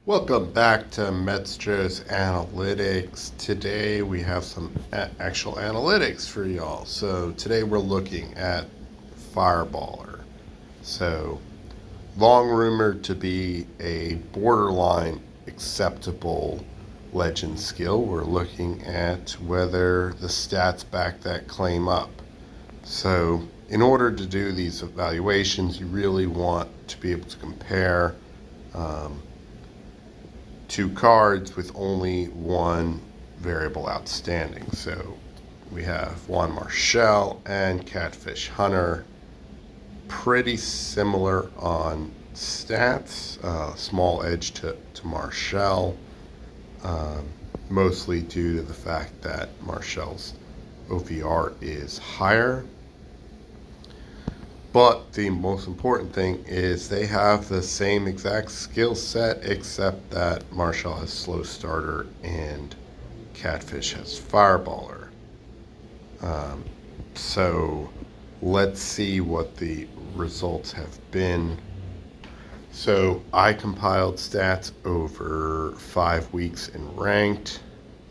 Welcome back to Metzger's Analytics. Today we have some actual analytics for y'all. So today we're looking at Fireballer. So long rumored to be a borderline acceptable legend skill. We're looking at whether the stats back that claim up. So in order to do these evaluations, you really want to be able to compare two cards with only one variable outstanding. So we have Juan Marshall and Catfish Hunter. Pretty similar on stats, small edge to Marshall, mostly due to the fact that Marshall's OVR is higher. But the most important thing is they have the same exact skill set, except that Marshall has slow starter and Catfish has Fireballer. So let's see what the results have been. So I compiled stats over 5 weeks in ranked,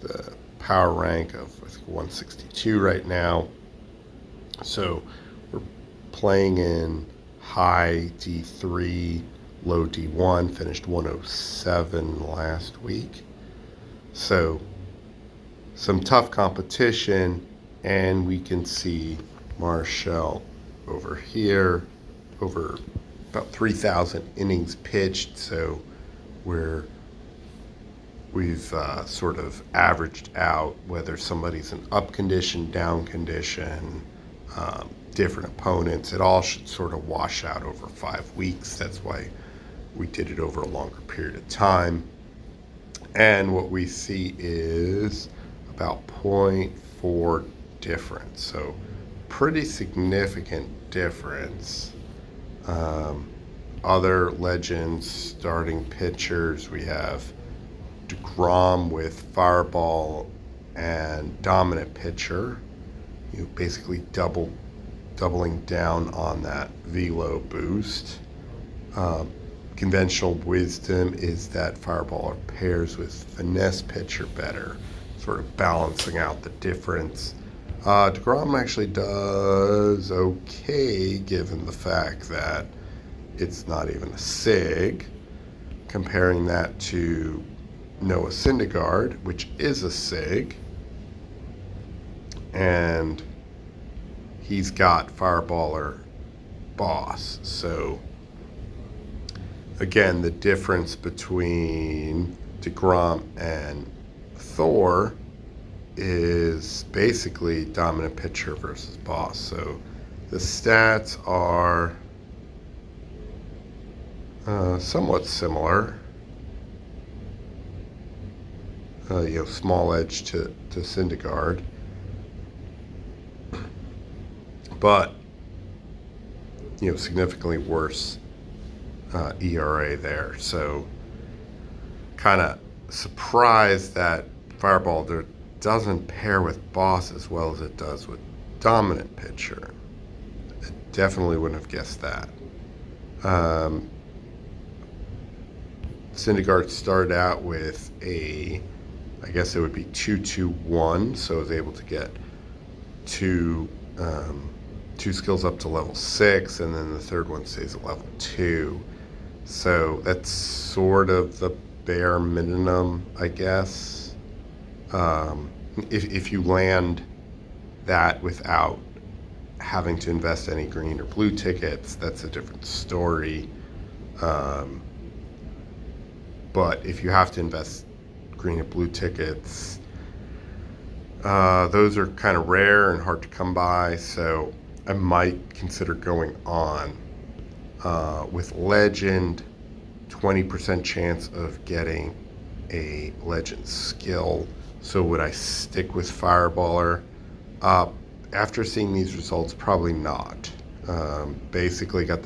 the power rank of 162 right now. So we're playing in high D3, low D1, finished 107 last week. So some tough competition, and we can see Marshall over here, over about 3,000 innings pitched. So we've sort of averaged out whether somebody's in up condition, down condition, different opponents. It all should sort of wash out over 5 weeks. That's why we did it over a longer period of time. And what we see is about 0.4 difference. So pretty significant difference. Other legends, starting pitchers, we have DeGrom with Fireball and dominant pitcher. You basically doubling down on that velo boost. Conventional wisdom is that Fireballer pairs with finesse pitcher better, sort of balancing out the difference. DeGrom actually does okay given the fact that it's not even a SIG. Comparing that to Noah Syndergaard, which is a SIG, and he's got Fireballer Boss. So again, the difference between DeGrom and Thor is basically dominant pitcher versus boss. So the stats are somewhat similar. Small edge to Syndergaard. But, significantly worse ERA there. So kind of surprised that Fireball doesn't pair with boss as well as it does with dominant pitcher. I definitely wouldn't have guessed that. Syndergaard started out with I guess it would be 2-2-1, so I was able to get two skills up to level 6, and then the third one stays at level 2. So that's sort of the bare minimum, I guess. If you land that without having to invest any green or blue tickets, that's a different story. But if you have to invest green and blue tickets, those are kind of rare and hard to come by, so I might consider going on. With Legend, 20% chance of getting a Legend skill. So would I stick with Fireballer? After seeing these results, probably not. Basically got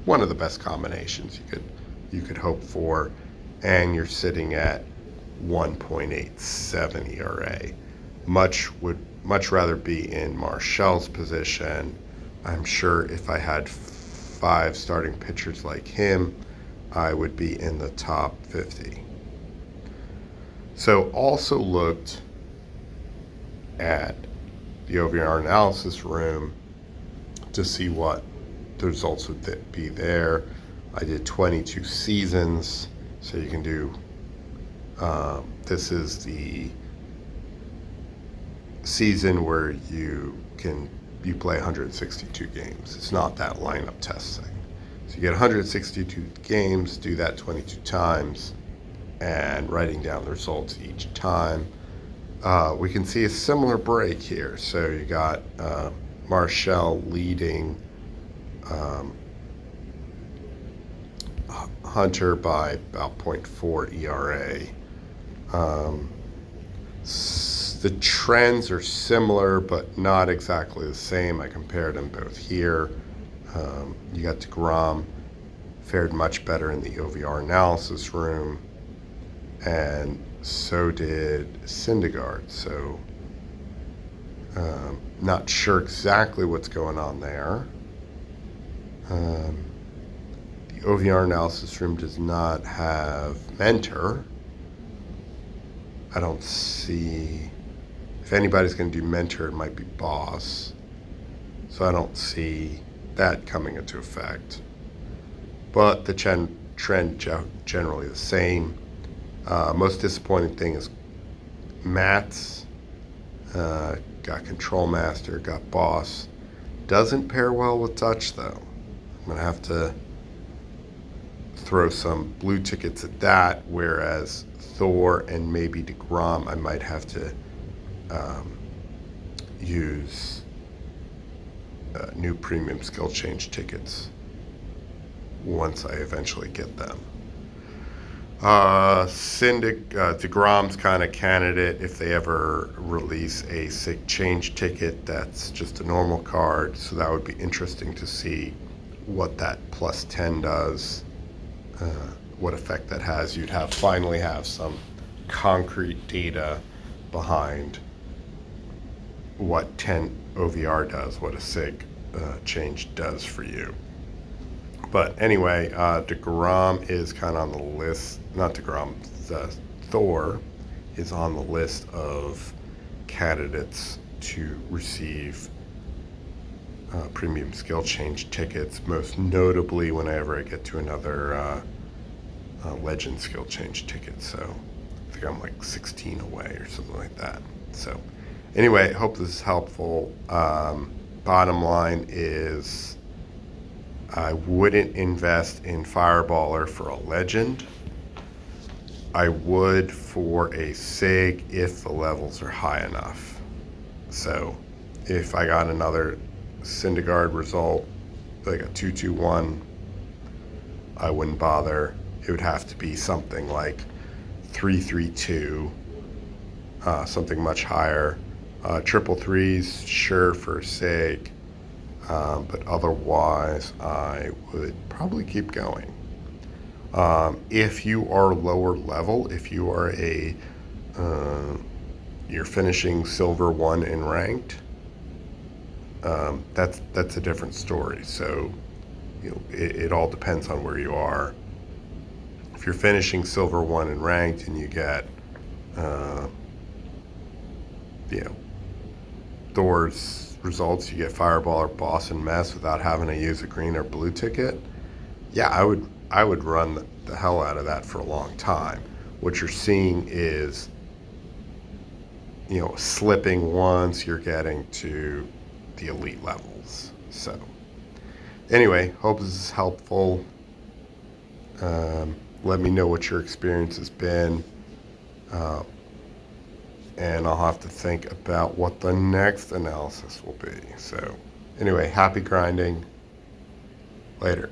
one of the best combinations you could hope for, and you're sitting at 1.87 ERA. Would much rather be in Marshall's position. I'm sure if I had 5 starting pitchers like him, I would be in the top 50. So also looked at the OVR analysis room to see what the results would be there. I did 22 seasons, so you can do, this is the season where you play 162 games. It's not that lineup test thing. So you get 162 games, do that 22 times, and writing down the results each time. We can see a similar break here. So you got Marshall leading Hunter by about 0.4 ERA. The trends are similar, but not exactly the same. I compared them both here. You got DeGrom fared much better in the OVR analysis room, and so did Syndergaard. So not sure exactly what's going on there. The OVR analysis room does not have Mentor. I don't see, if anybody's going to do Mentor, it might be Boss. So I don't see that coming into effect. But the trend generally the same. Most disappointing thing is Matt's got Control Master, got Boss. Doesn't pair well with Dutch though. I'm going to have to throw some blue tickets at that, whereas Thor and maybe DeGrom, I might have to use new premium skill change tickets once I eventually get them. DeGrom's kind of candidate if they ever release a sick change ticket that's just a normal card, so that would be interesting to see what that plus 10 does, what effect that has. You'd finally have some concrete data behind what 10 OVR does, what a sig change does for you. But anyway, DeGrom is kind of on the list, not DeGrom, Thor is on the list of candidates to receive premium skill change tickets, most notably whenever I get to another legend skill change ticket. So I think I'm like 16 away or something like that. So anyway, hope this is helpful. Bottom line is I wouldn't invest in Fireballer for a legend. I would for a SIG if the levels are high enough. So if I got another Syndergaard result, like a 2-2-1, I wouldn't bother. It would have to be something like 3-3-2, something much higher. Triple threes, sure, for a SIG. But otherwise, I would probably keep going. If you are lower level, if you are you're finishing silver 1 in ranked, that's a different story. So, it all depends on where you are. If you're finishing silver 1 in ranked and you get, Thor's results, you get Fireballer, Boss, and Mess without having to use a green or blue ticket, yeah, I would run the hell out of that for a long time. What you're seeing is, slipping once you're getting to the elite levels. So anyway, hope this is helpful. Let me know what your experience has been. And I'll have to think about what the next analysis will be. So anyway, happy grinding. Later.